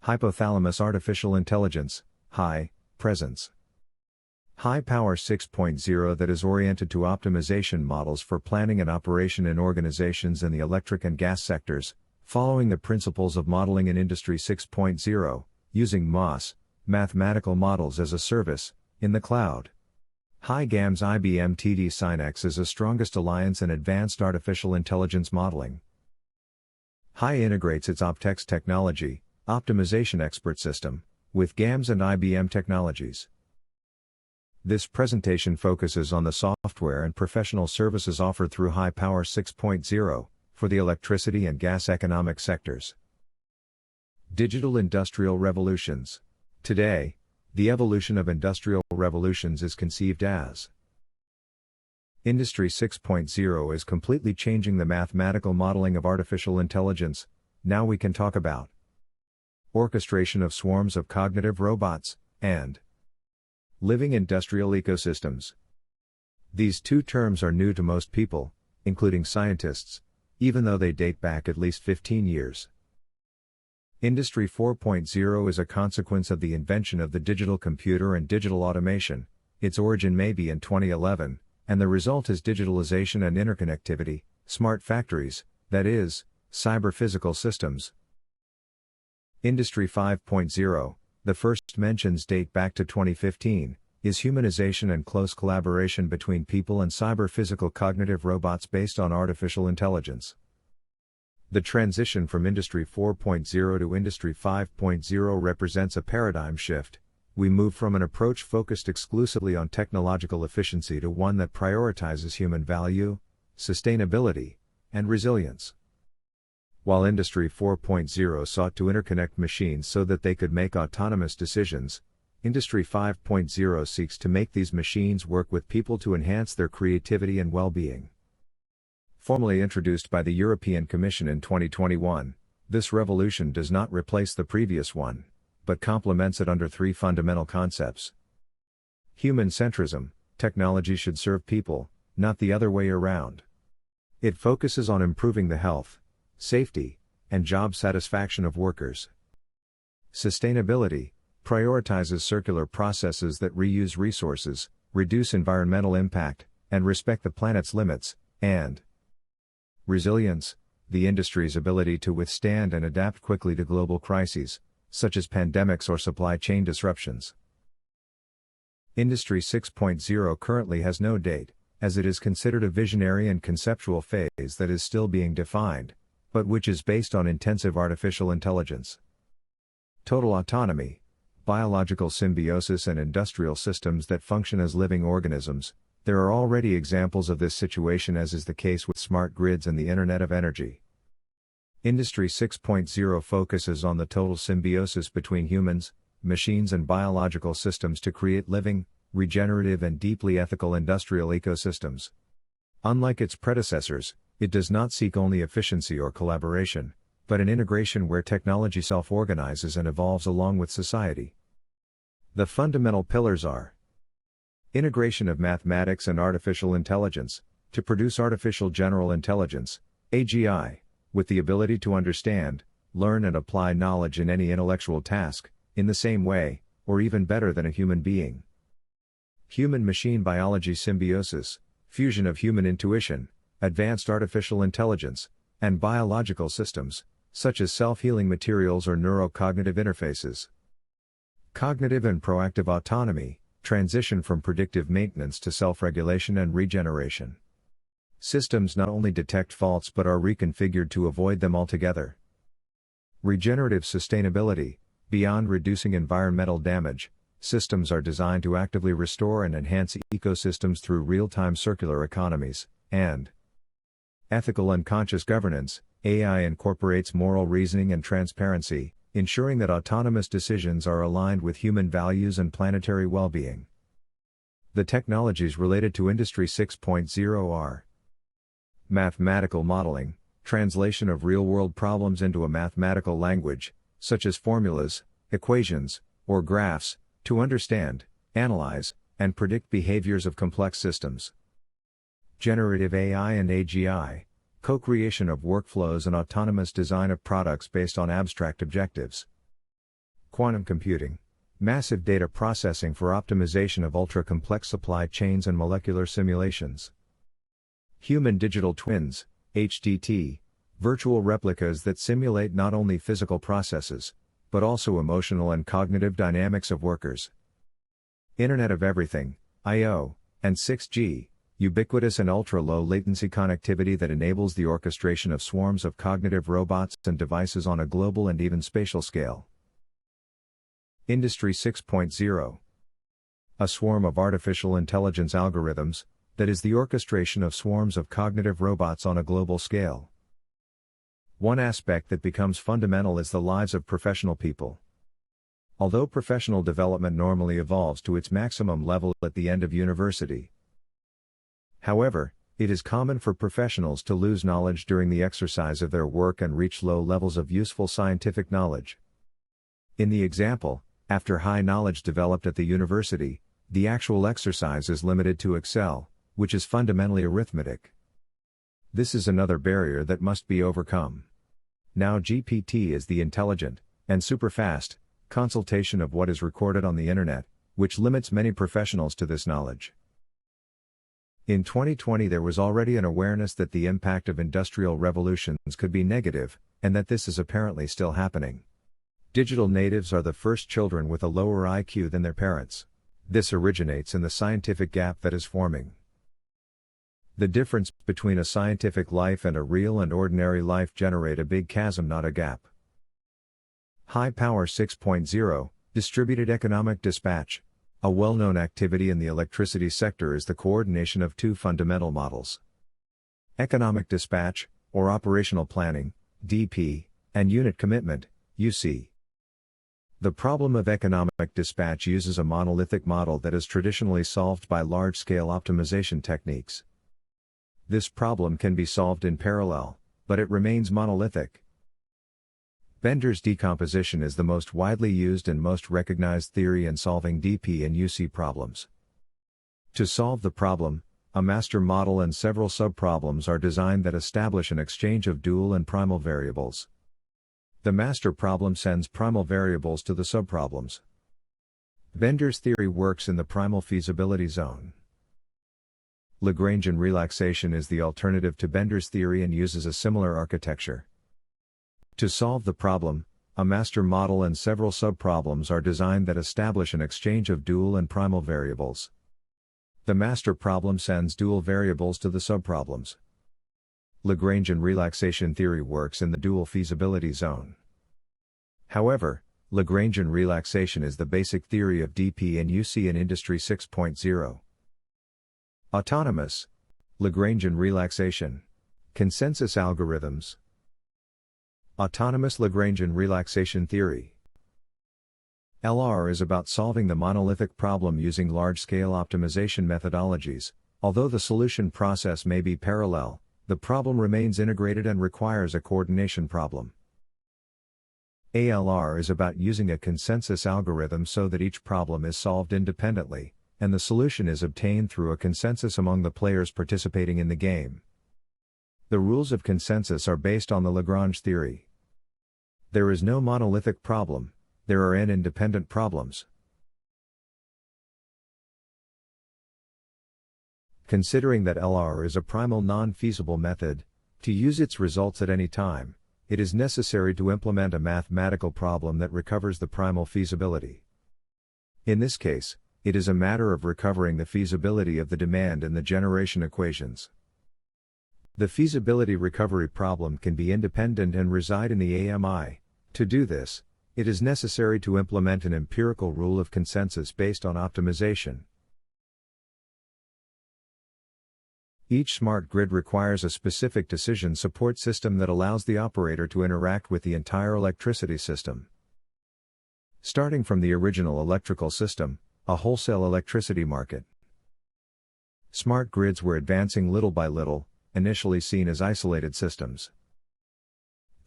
Hypothalamus Artificial Intelligence, HAI, presence. High Power 6.0 that is oriented to optimization models for planning and operation in organizations in the electric and gas sectors, following the principles of modeling in Industry 6.0, using MMaaS, mathematical models as a service, in the cloud. HAI-GAMS-IBM-TD SYNNEX is the strongest alliance in advanced artificial intelligence modeling. HAI integrates its OPTEX technology, optimization expert system, with GAMS and IBM technologies. This presentation focuses on the software and professional services offered through High Power 6.0 for the electricity and gas economic sectors. Digital Industrial Revolutions. Today, the evolution of industrial revolutions is conceived as Industry 6.0 is completely changing the mathematical modeling of artificial intelligence. Now we can talk about orchestration of swarms of cognitive robots, and living industrial ecosystems. These two terms are new to most people, including scientists, even though they date back at least 15 years. Industry 4.0 is a consequence of the invention of the digital computer and digital automation. Its origin may be in 2011, and the result is digitalization and interconnectivity, smart factories, that is, cyber-physical systems. Industry 5.0, the first mentions date back to 2015, is humanization and close collaboration between people and cyber-physical cognitive robots based on artificial intelligence. The transition from Industry 4.0 to Industry 5.0 represents a paradigm shift. We move from an approach focused exclusively on technological efficiency to one that prioritizes human value, sustainability, and resilience. While Industry 4.0 sought to interconnect machines so that they could make autonomous decisions, Industry 5.0 seeks to make these machines work with people to enhance their creativity and well-being. Formally introduced by the European Commission in 2021, this revolution does not replace the previous one, but complements it under three fundamental concepts. Human centrism: technology should serve people, not the other way around. It focuses on improving the health, safety, and job satisfaction of workers. Sustainability prioritizes circular processes that reuse resources, reduce environmental impact, and respect the planet's limits. And resilience, the industry's ability to withstand and adapt quickly to global crises, such as pandemics or supply chain disruptions. Industry 6.0 currently has no date, as it is considered a visionary and conceptual phase that is still being defined, but which is based on intensive artificial intelligence. Total autonomy, biological symbiosis and industrial systems that function as living organisms. There are already examples of this situation, as is the case with smart grids and the Internet of Energy. Industry 6.0 focuses on the total symbiosis between humans, machines and biological systems to create living, regenerative and deeply ethical industrial ecosystems. Unlike its predecessors, it does not seek only efficiency or collaboration, but an integration where technology self-organizes and evolves along with society. The fundamental pillars are integration of mathematics and artificial intelligence, to produce artificial general intelligence, AGI, with the ability to understand, learn and apply knowledge in any intellectual task, in the same way, or even better than a human being. Human-machine biology symbiosis, fusion of human intuition, advanced artificial intelligence, and biological systems, such as self-healing materials or neurocognitive interfaces. Cognitive and proactive autonomy, transition from predictive maintenance to self-regulation and regeneration. Systems not only detect faults but are reconfigured to avoid them altogether. Regenerative sustainability, beyond reducing environmental damage, systems are designed to actively restore and enhance ecosystems through real-time circular economies. And ethical and conscious governance, AI incorporates moral reasoning and transparency, ensuring that autonomous decisions are aligned with human values and planetary well-being. The technologies related to Industry 6.0 are mathematical modeling, translation of real-world problems into a mathematical language, such as formulas, equations, or graphs, to understand, analyze, and predict behaviors of complex systems. Generative AI and AGI, co-creation of workflows and autonomous design of products based on abstract objectives. Quantum computing, massive data processing for optimization of ultra-complex supply chains and molecular simulations. Human digital twins, HDT, virtual replicas that simulate not only physical processes, but also emotional and cognitive dynamics of workers. Internet of Everything, I/O, and 6G, ubiquitous and ultra-low latency connectivity that enables the orchestration of swarms of cognitive robots and devices on a global and even spatial scale. Industry 6.0. A swarm of artificial intelligence algorithms, that is the orchestration of swarms of cognitive robots on a global scale. One aspect that becomes fundamental is the lives of professional people. Although professional development normally evolves to its maximum level at the end of university, however, it is common for professionals to lose knowledge during the exercise of their work and reach low levels of useful scientific knowledge. In the example, after high knowledge developed at the university, the actual exercise is limited to Excel, which is fundamentally arithmetic. This is another barrier that must be overcome. Now GPT is the intelligent, and super-fast, consultation of what is recorded on the internet, which limits many professionals to this knowledge. In 2020 there was already an awareness that the impact of industrial revolutions could be negative, and that this is apparently still happening. Digital natives are the first children with a lower IQ than their parents. This originates in the scientific gap that is forming. The difference between a scientific life and a real and ordinary life generate a big chasm, not a gap. High Power 6.0, Distributed Economic Dispatch. A well-known activity in the electricity sector is the coordination of two fundamental models: economic dispatch, or operational planning, DP, and unit commitment, UC. The problem of economic dispatch uses a monolithic model that is traditionally solved by large-scale optimization techniques. This problem can be solved in parallel, but it remains monolithic. Bender's decomposition is the most widely used and most recognized theory in solving DP and UC problems. To solve the problem, a master model and several subproblems are designed that establish an exchange of dual and primal variables. The master problem sends primal variables to the subproblems. Bender's theory works in the primal feasibility zone. Lagrangian relaxation is the alternative to Bender's theory and uses a similar architecture. To solve the problem, a master model and several subproblems are designed that establish an exchange of dual and primal variables. The master problem sends dual variables to the subproblems. Lagrangian relaxation theory works in the dual feasibility zone. However, Lagrangian relaxation is the basic theory of DP and UC in Industry 6.0. Autonomous Lagrangian relaxation. Consensus algorithms. Autonomous Lagrangian relaxation theory. LR is about solving the monolithic problem using large-scale optimization methodologies. Although the solution process may be parallel, the problem remains integrated and requires a coordination problem. ALR is about using a consensus algorithm so that each problem is solved independently, and the solution is obtained through a consensus among the players participating in the game. The rules of consensus are based on the Lagrange theory. There is no monolithic problem, there are n independent problems. Considering that LR is a primal non-feasible method, to use its results at any time, it is necessary to implement a mathematical problem that recovers the primal feasibility. In this case, it is a matter of recovering the feasibility of the demand and the generation equations. The feasibility recovery problem can be independent and reside in the AMI. To do this, it is necessary to implement an empirical rule of consensus based on optimization. Each smart grid requires a specific decision support system that allows the operator to interact with the entire electricity system. Starting from the original electrical system, a wholesale electricity market. Smart grids were advancing little by little, initially seen as isolated systems.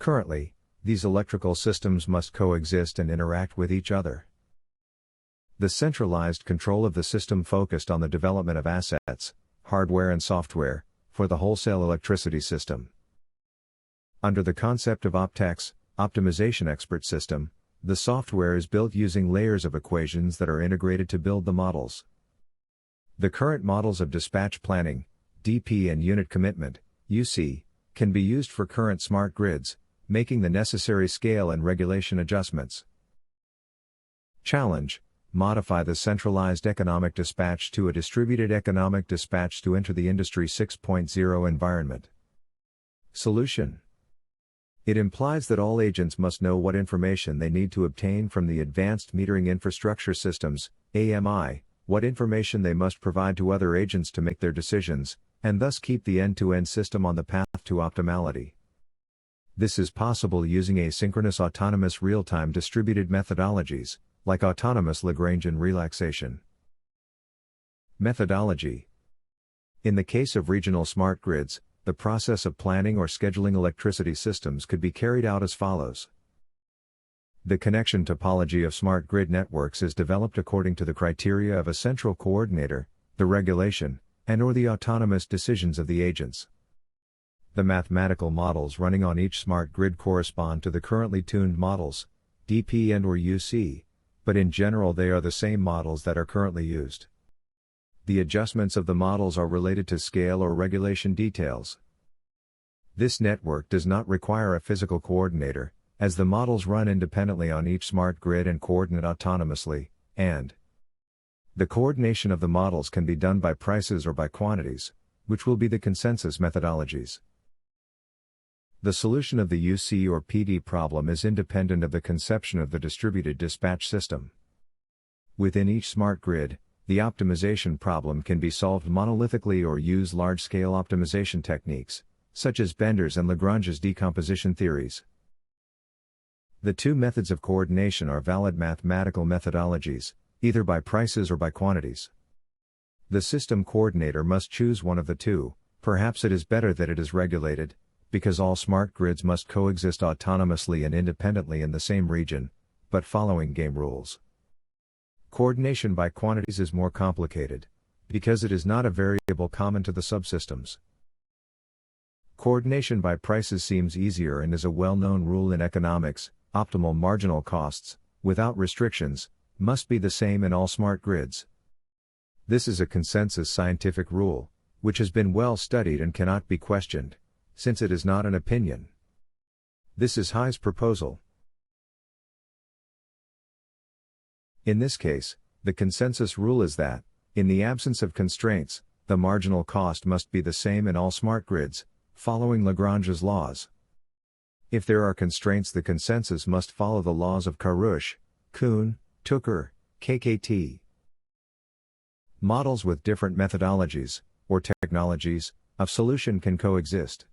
Currently, these electrical systems must coexist and interact with each other. The centralized control of the system focused on the development of assets, hardware and software, for the wholesale electricity system. Under the concept of OPTEX, Optimization Expert System, The software is built using layers of equations that are integrated to build the models. The current models of dispatch planning, DP, and unit commitment, UC, can be used for current smart grids, making the necessary scale and regulation adjustments. Challenge: modify the centralized economic dispatch to a distributed economic dispatch to enter the Industry 6.0 environment. Solution: it implies that all agents must know what information they need to obtain from the Advanced Metering Infrastructure Systems, AMI, what information they must provide to other agents to make their decisions, and thus keep the end-to-end system on the path to optimality. This is possible using asynchronous autonomous real-time distributed methodologies, like autonomous Lagrangian relaxation. Methodology: in the case of regional smart grids, the process of planning or scheduling electricity systems could be carried out as follows. The connection topology of smart grid networks is developed according to the criteria of a central coordinator, the regulation, and/or the autonomous decisions of the agents. The mathematical models running on each smart grid correspond to the currently tuned models, DP and/or UC, but in general they are the same models that are currently used. The adjustments of the models are related to scale or regulation details. This network does not require a physical coordinator, as the models run independently on each smart grid and coordinate autonomously, and the coordination of the models can be done by prices or by quantities, which will be the consensus methodologies. The solution of the UC or PD problem is independent of the conception of the distributed dispatch system. Within each smart grid, the optimization problem can be solved monolithically or use large-scale optimization techniques, such as Bender's and Lagrange's decomposition theories. The two methods of coordination are valid mathematical methodologies, either by prices or by quantities. The system coordinator must choose one of the two. Perhaps it is better that it is regulated, because all smart grids must coexist autonomously and independently in the same region, but following game rules. Coordination by quantities is more complicated, because it is not a variable common to the subsystems. Coordination by prices seems easier and is a well-known rule in economics. Optimal marginal costs, without restrictions, must be the same in all smart grids. This is a consensus scientific rule, which has been well studied and cannot be questioned, since it is not an opinion. This is HAI-GAMS' proposal. In this case, the consensus rule is that, in the absence of constraints, the marginal cost must be the same in all smart grids, following Lagrange's laws. If there are constraints, the consensus must follow the laws of Karush, Kuhn, Tucker, KKT. Models with different methodologies, or technologies, of solution can coexist.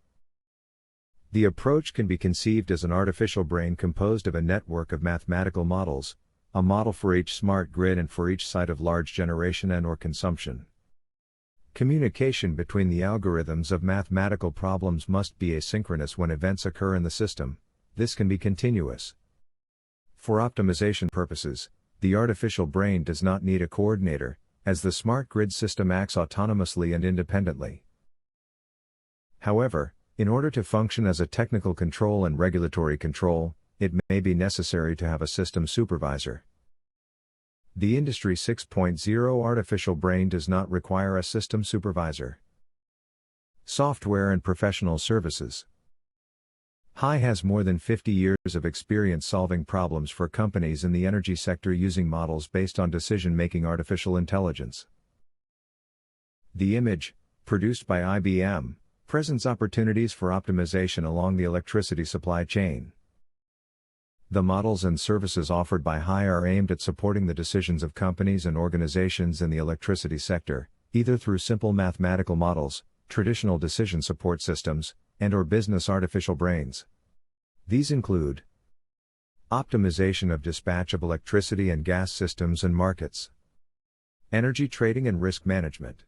The approach can be conceived as an artificial brain composed of a network of mathematical models, a model for each smart grid and for each site of large generation and/or consumption. Communication between the algorithms of mathematical problems must be asynchronous when events occur in the system. This can be continuous. For optimization purposes, the artificial brain does not need a coordinator, as the smart grid system acts autonomously and independently. However, in order to function as a technical control and regulatory control, it may be necessary to have a system supervisor. The Industry 6.0 artificial brain does not require a system supervisor. Software and professional services. HAI has more than 50 years of experience solving problems for companies in the energy sector using models based on decision-making artificial intelligence. The image, produced by IBM, presents opportunities for optimization along the electricity supply chain. The models and services offered by HAI are aimed at supporting the decisions of companies and organizations in the electricity sector, either through simple mathematical models, traditional decision support systems, and/or business artificial brains. These include optimization of dispatch of electricity and gas systems and markets, energy trading and risk management,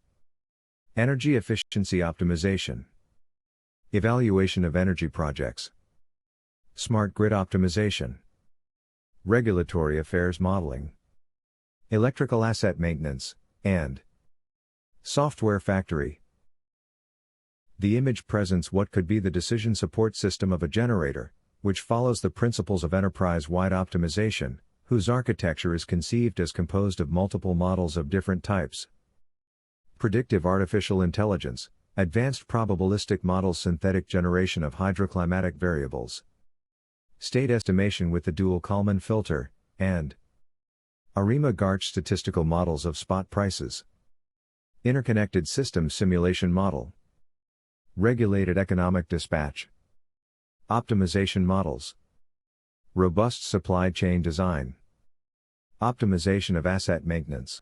energy efficiency optimization, evaluation of energy projects, smart grid optimization, regulatory affairs modeling, electrical asset maintenance, and software factory. The image presents what could be the decision support system of a generator, which follows the principles of enterprise-wide optimization, whose architecture is conceived as composed of multiple models of different types. Predictive artificial intelligence, advanced probabilistic models, synthetic generation of hydroclimatic variables, state estimation with the dual Kalman filter, and ARIMA-GARCH statistical models of spot prices. Interconnected systems simulation model. Regulated economic dispatch. Optimization models. Robust supply chain design. Optimization of asset maintenance.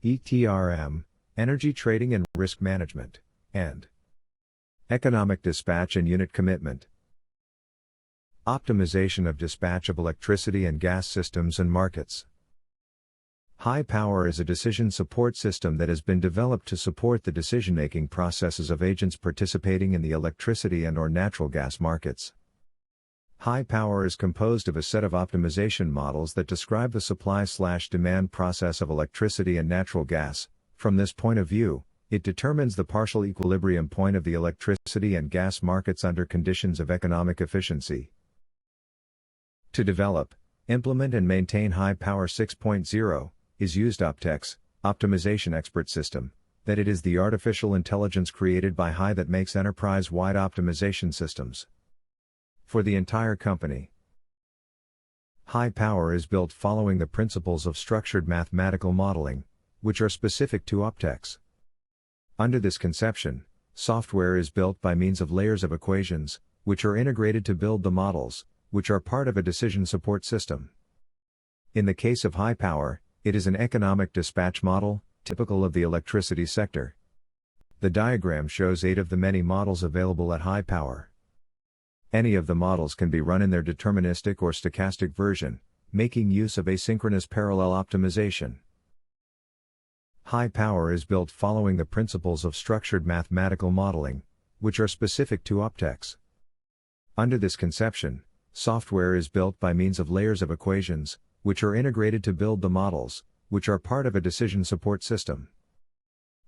ETRM, energy trading and risk management, and economic dispatch and unit commitment. Optimization of dispatch of electricity and gas systems and markets. HAI-Power is a decision support system that has been developed to support the decision-making processes of agents participating in the electricity and/or natural gas markets. HAI-Power is composed of a set of optimization models that describe the supply/demand process of electricity and natural gas. From this point of view, it determines the partial equilibrium point of the electricity and gas markets under conditions of economic efficiency. To develop, implement and maintain HAI-Power 6.0, is used OPTEX, Optimization Expert System, that it is the artificial intelligence created by HAI that makes enterprise-wide optimization systems for the entire company. HAI-Power is built following the principles of structured mathematical modeling, which are specific to OPTEX. Under this conception, software is built by means of layers of equations, which are integrated to build the models, which are part of a decision support system. In the case of HAI-Power, it is an economic dispatch model, typical of the electricity sector. The diagram shows 8 of the many models available at HAI-Power. Any of the models can be run in their deterministic or stochastic version, making use of asynchronous parallel optimization. HAI-Power is built following the principles of structured mathematical modeling, which are specific to OPTEX. Under this conception, software is built by means of layers of equations, which are integrated to build the models, which are part of a decision support system.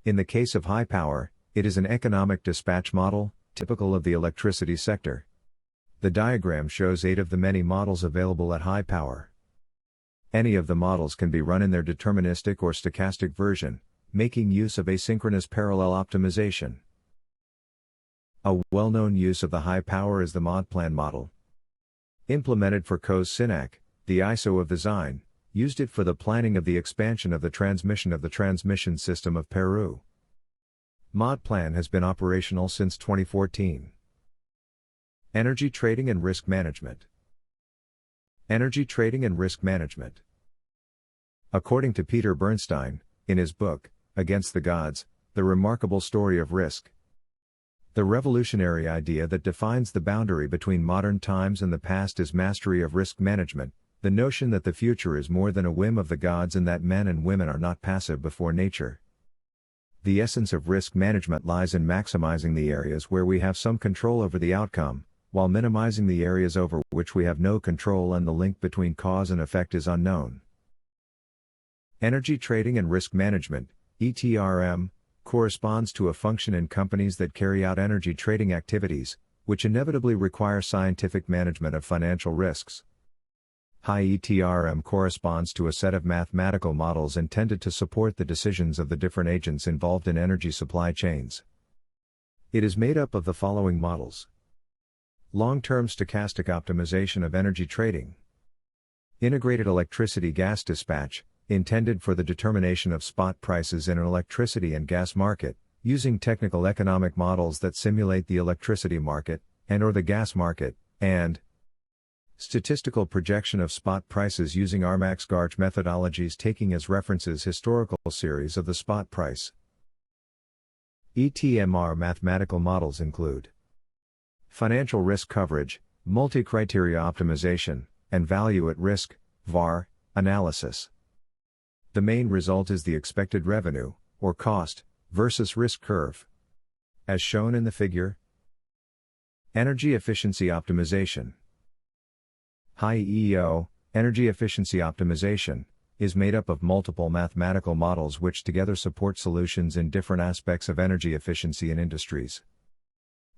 In the case of HAI-Power, it is an economic dispatch model, typical of the electricity sector. The diagram shows 8 of the many models available at HAI-Power. Any of the models can be run in their deterministic or stochastic version, making use of asynchronous parallel optimization. A well-known use of the HAI-Power is the ModPlan model. Implemented for CO's SYNNEX, the ISO of the Zine, used it for the planning of the expansion of the transmission system of Peru. ModPlan has been operational since 2014. Energy trading and risk management. Energy trading and risk management. According to Peter Bernstein, in his book, Against the Gods, The Remarkable Story of Risk, the revolutionary idea that defines the boundary between modern times and the past is mastery of risk management, the notion that the future is more than a whim of the gods and that men and women are not passive before nature. The essence of risk management lies in maximizing the areas where we have some control over the outcome, while minimizing the areas over which we have no control and the link between cause and effect is unknown. Energy trading and risk management, ETRM, corresponds to a function in companies that carry out energy trading activities, which inevitably require scientific management of financial risks. HAI-ETRM corresponds to a set of mathematical models intended to support the decisions of the different agents involved in energy supply chains. It is made up of the following models: long-term stochastic optimization of energy trading, integrated electricity-gas dispatch, intended for the determination of spot prices in an electricity and gas market, using technical economic models that simulate the electricity market, and/or the gas market, and statistical projection of spot prices using MMaaS methodologies taking as references historical series of the spot price. ETMR mathematical models include financial risk coverage, multi-criteria optimization, and value at risk (VAR) analysis. The main result is the expected revenue, or cost, versus risk curve. As shown in the figure. Energy efficiency optimization. HAI-EO, energy efficiency optimization, is made up of multiple mathematical models which together support solutions in different aspects of energy efficiency in industries.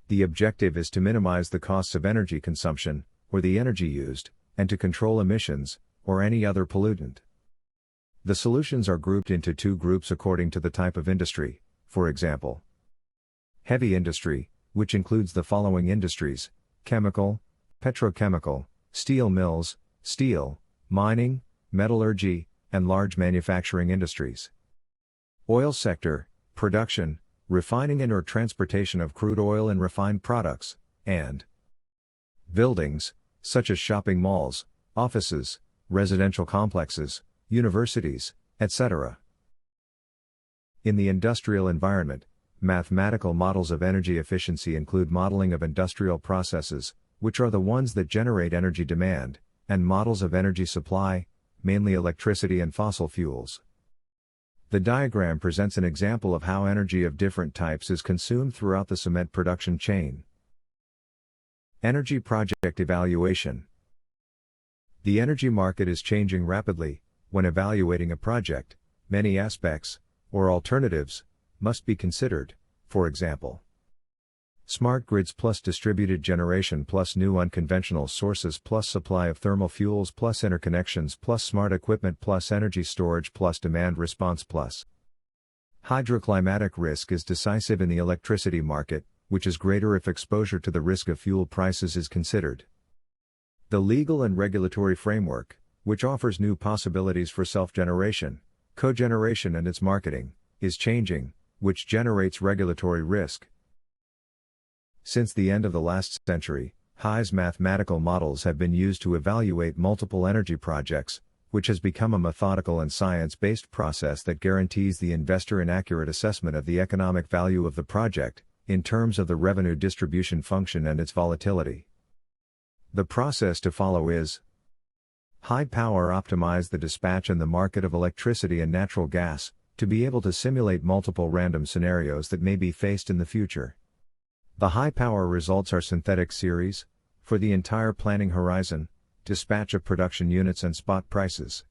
The objective is to minimize the costs of energy consumption, or the energy used, and to control emissions, or any other pollutant. The solutions are grouped into two groups according to the type of industry, for example. Heavy industry, which includes the following industries: chemical, petrochemical, steel mills, steel, mining, metallurgy, and large manufacturing industries. Oil sector, production, refining and/or transportation of crude oil and refined products, and buildings, such as shopping malls, offices, residential complexes, universities, etc. In the industrial environment, mathematical models of energy efficiency include modeling of industrial processes, which are the ones that generate energy demand, and models of energy supply, mainly electricity and fossil fuels. The diagram presents an example of how energy of different types is consumed throughout the cement production chain. Energy project evaluation. The energy market is changing rapidly. When evaluating a project, many aspects, or alternatives, must be considered. For example, smart grids plus distributed generation plus new unconventional sources plus supply of thermal fuels plus interconnections plus smart equipment plus energy storage plus demand response plus hydroclimatic risk is decisive in the electricity market, which is greater if exposure to the risk of fuel prices is considered. The legal and regulatory framework, which offers new possibilities for self-generation, cogeneration and its marketing, is changing, which generates regulatory risk. Since the end of the last century, HAI's mathematical models have been used to evaluate multiple energy projects, which has become a methodical and science-based process that guarantees the investor an accurate assessment of the economic value of the project, in terms of the revenue distribution function and its volatility. The process to follow is: high power optimize the dispatch and the market of electricity and natural gas, to be able to simulate multiple random scenarios that may be faced in the future. The high power results are synthetic series, for the entire planning horizon, dispatch of production units and spot prices.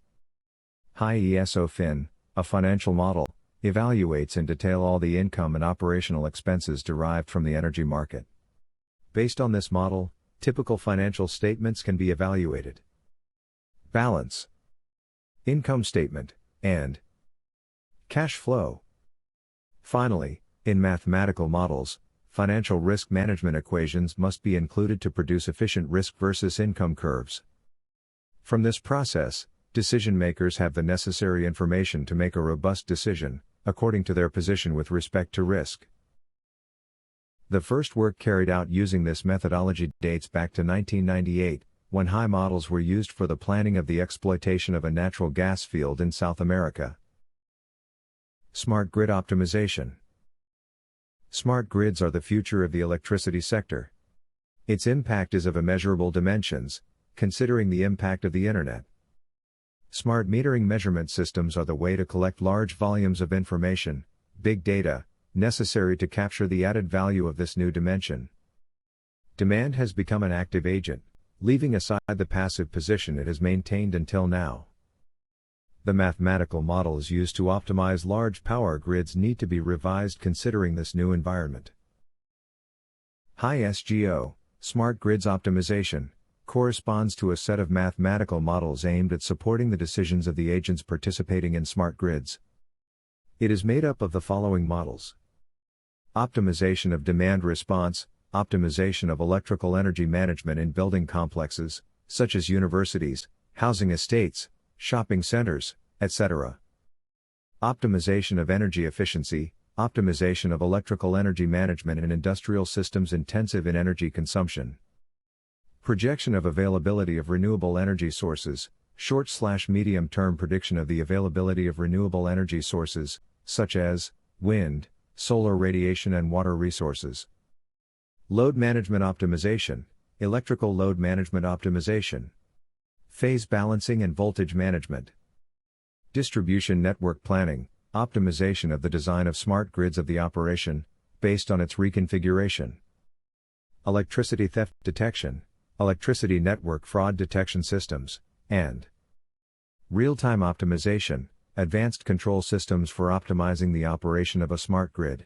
HAI-ESOFIN, a financial model, evaluates in detail all the income and operational expenses derived from the energy market. Based on this model, typical financial statements can be evaluated. Balance, income statement, and cash flow. Finally, in mathematical models, financial risk management equations must be included to produce efficient risk versus income curves. From this process, decision makers have the necessary information to make a robust decision, according to their position with respect to risk. The first work carried out using this methodology dates back to 1998, when HAI models were used for the planning of the exploitation of a natural gas field in South America. Smart grid optimization. Smart grids are the future of the electricity sector. Its impact is of immeasurable dimensions, considering the impact of the Internet. Smart metering measurement systems are the way to collect large volumes of information, big data, necessary to capture the added value of this new dimension. Demand has become an active agent, leaving aside the passive position it has maintained until now. The mathematical models used to optimize large power grids need to be revised considering this new environment. HAI-SGO, Smart Grids Optimization, corresponds to a set of mathematical models aimed at supporting the decisions of the agents participating in smart grids. It is made up of the following models: optimization of demand response, optimization of electrical energy management in building complexes, such as universities, housing estates, shopping centers, etc. Optimization of energy efficiency, optimization of electrical energy management in industrial systems intensive in energy consumption. Projection of availability of renewable energy sources, short/medium-term prediction of the availability of renewable energy sources, such as wind, solar radiation and water resources. Load management optimization, electrical load management optimization. Phase balancing and voltage management. Distribution network planning, optimization of the design of smart grids of the operation, based on its reconfiguration. Electricity theft detection, electricity network fraud detection systems, and real-time optimization, advanced control systems for optimizing the operation of a smart grid.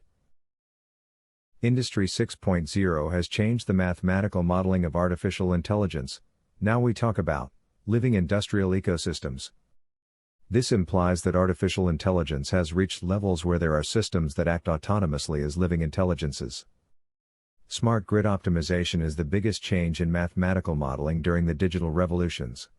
Industry 6.0 has changed the mathematical modeling of artificial intelligence. Now we talk about living industrial ecosystems. This implies that artificial intelligence has reached levels where there are systems that act autonomously as living intelligences. Smart grid optimization is the biggest change in mathematical modeling during the digital revolutions.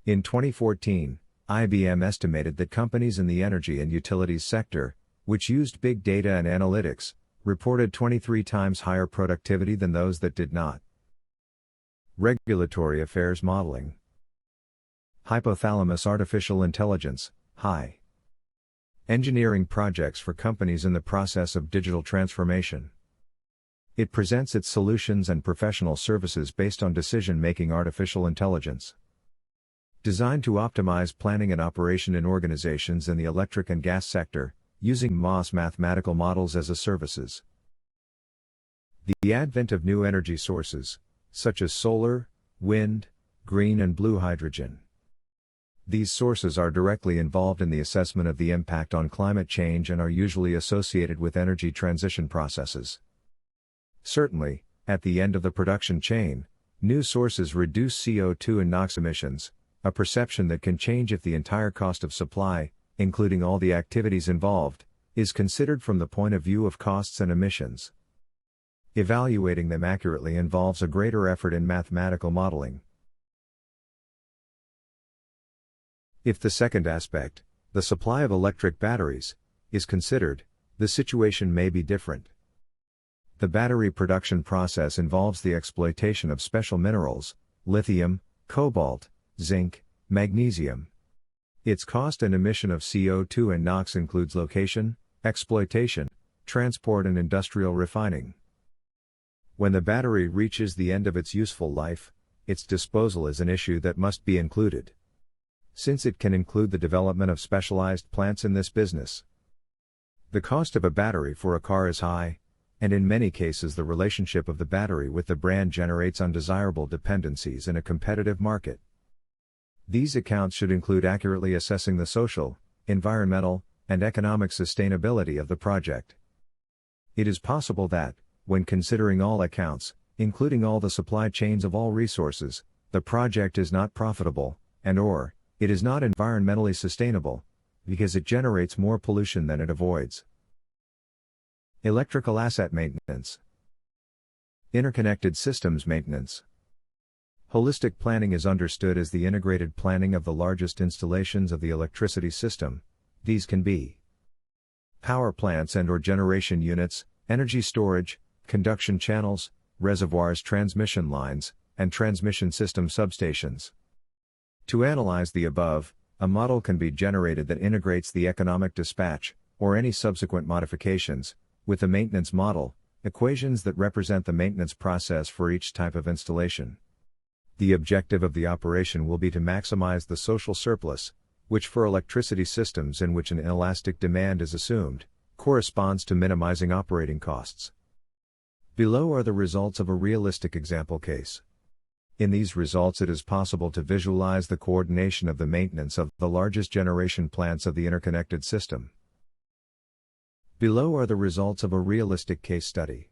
In 2014, IBM estimated that companies in the energy and utilities sector, which used big data and analytics, reported 23 times higher productivity than those that did not. Regulatory affairs modeling. Hypothalamus artificial intelligence, HAI. Engineering projects for companies in the process of digital transformation. It presents its solutions and professional services based on decision-making artificial intelligence. Designed to optimize planning and operation in organizations in the electric and gas sector, using MMaaS mathematical models as a services. The advent of new energy sources, such as solar, wind, green and blue hydrogen. These sources are directly involved in the assessment of the impact on climate change and are usually associated with energy transition processes. Certainly, at the end of the production chain, new sources reduce CO2 and NOx emissions, a perception that can change if the entire cost of supply, including all the activities involved, is considered from the point of view of costs and emissions. Evaluating them accurately involves a greater effort in mathematical modeling. If the second aspect, the supply of electric batteries, is considered, the situation may be different. The battery production process involves the exploitation of special minerals, lithium, cobalt, zinc, magnesium. Its cost and emission of CO2 and NOx includes location, exploitation, transport and industrial refining. When the battery reaches the end of its useful life, its disposal is an issue that must be included. Since it can include the development of specialized plants in this business. The cost of a battery for a car is high, and in many cases the relationship of the battery with the brand generates undesirable dependencies in a competitive market. These accounts should include accurately assessing the social, environmental, and economic sustainability of the project. It is possible that, when considering all accounts, including all the supply chains of all resources, the project is not profitable, and/or it is not environmentally sustainable, because it generates more pollution than it avoids. Electrical asset maintenance. Interconnected systems maintenance. Holistic planning is understood as the integrated planning of the largest installations of the electricity system. These can be power plants and/or generation units, energy storage, conduction channels, reservoirs, transmission lines, and transmission system substations. To analyze the above, a model can be generated that integrates the economic dispatch, or any subsequent modifications, with the maintenance model, equations that represent the maintenance process for each type of installation. The objective of the operation will be to maximize the social surplus, which for electricity systems in which an inelastic demand is assumed, corresponds to minimizing operating costs. Below are the results of a realistic example case. In these results it is possible to visualize the coordination of the maintenance of the largest generation plants of the interconnected system. Below are the results of a realistic case study.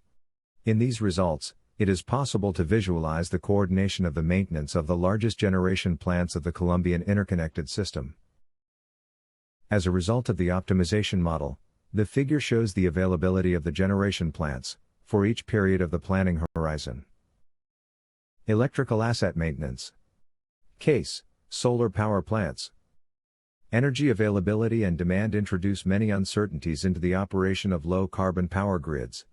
In these results, it is possible to visualize the coordination of the maintenance of the largest generation plants of the Colombian interconnected system. As a result of the optimization model, the figure shows the availability of the generation plants, for each period of the planning horizon. Electrical asset maintenance. Case: solar power plants. Energy availability and demand introduce many uncertainties into the operation of low-carbon power grids.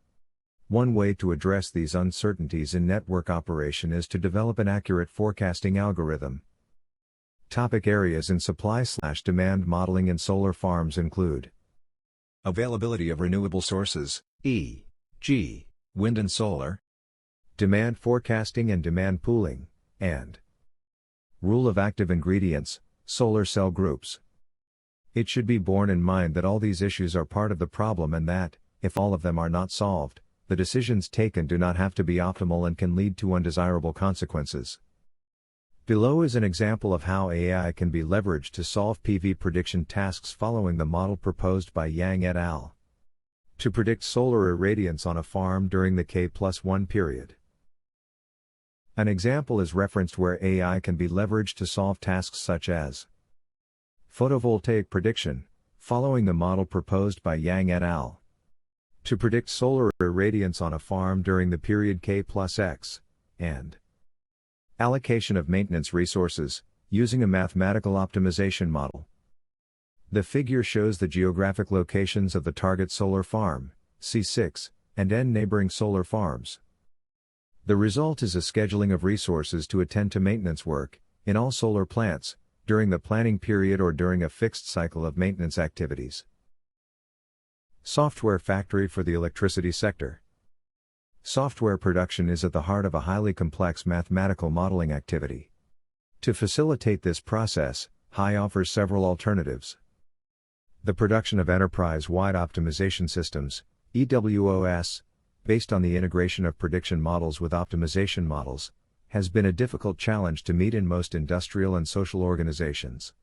One way to address these uncertainties in network operation is to develop an accurate forecasting algorithm. Topic areas in supply/demand modeling in solar farms include availability of renewable sources, e.g., wind and solar, demand forecasting and demand pooling, and rule of active ingredients, solar cell groups. It should be borne in mind that all these issues are part of the problem and that, if all of them are not solved, the decisions taken do not have to be optimal and can lead to undesirable consequences. Below is an example of how AI can be leveraged to solve PV prediction tasks following the model proposed by Yang et al. To predict solar irradiance on a farm during the K+1 period. An example is referenced where AI can be leveraged to solve tasks such as photovoltaic prediction, following the model proposed by Yang et al. To predict solar irradiance on a farm during the period K+X, and allocation of maintenance resources, using a mathematical optimization model. The figure shows the geographic locations of the target solar farm, C6, and N neighboring solar farms. The result is a scheduling of resources to attend to maintenance work, in all solar plants, during the planning period or during a fixed cycle of maintenance activities. Software factory for the electricity sector. Software production is at the heart of a highly complex mathematical modeling activity. To facilitate this process, HAI offers several alternatives. The production of enterprise-wide optimization systems, EWOS, based on the integration of prediction models with optimization models, has been a difficult challenge to meet in most industrial and social organizations.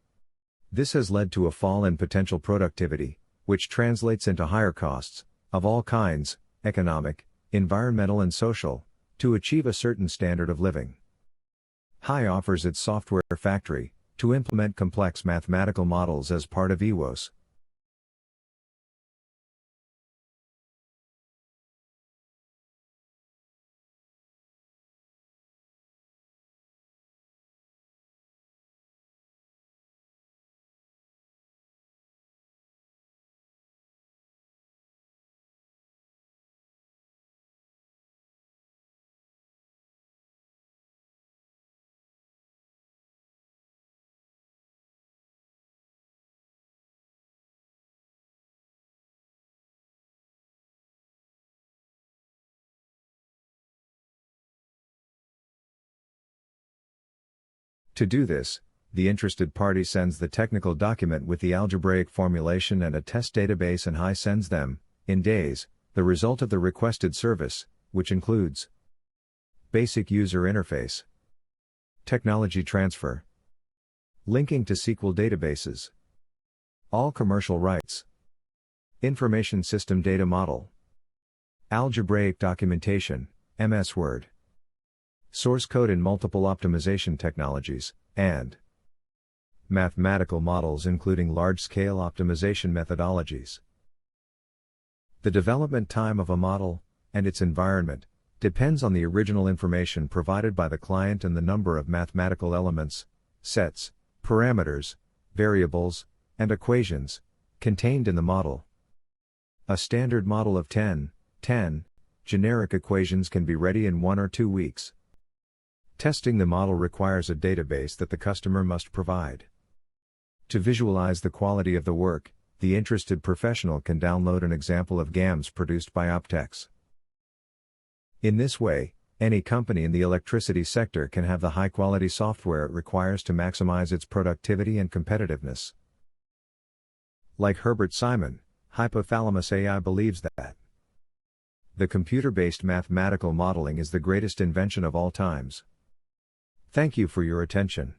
This has led to a fall in potential productivity, which translates into higher costs, of all kinds, economic, environmental and social, to achieve a certain standard of living. HAI offers its software factory, to implement complex mathematical models as part of EWOS. To do this, the interested party sends the technical document with the algebraic formulation and a test database, and HAI sends them, in days, the result of the requested service, which includes basic user interface, technology transfer, linking to SQL databases, all commercial rights, information system data model, algebraic documentation, MS Word, source code in multiple optimization technologies, and mathematical models including large-scale optimization methodologies. The development time of a model, and its environment, depends on the original information provided by the client and the number of mathematical elements, sets, parameters, variables, and equations, contained in the model. A standard model of 10 generic equations can be ready in 1 or 2 weeks. Testing the model requires a database that the customer must provide. To visualize the quality of the work, the interested professional can download an example of GAMS produced by OPTEX. In this way, any company in the electricity sector can have the high-quality software it requires to maximize its productivity and competitiveness. Like Herbert Simon, Hypothalamus AI believes that the computer-based mathematical modeling is the greatest invention of all times. Thank you for your attention.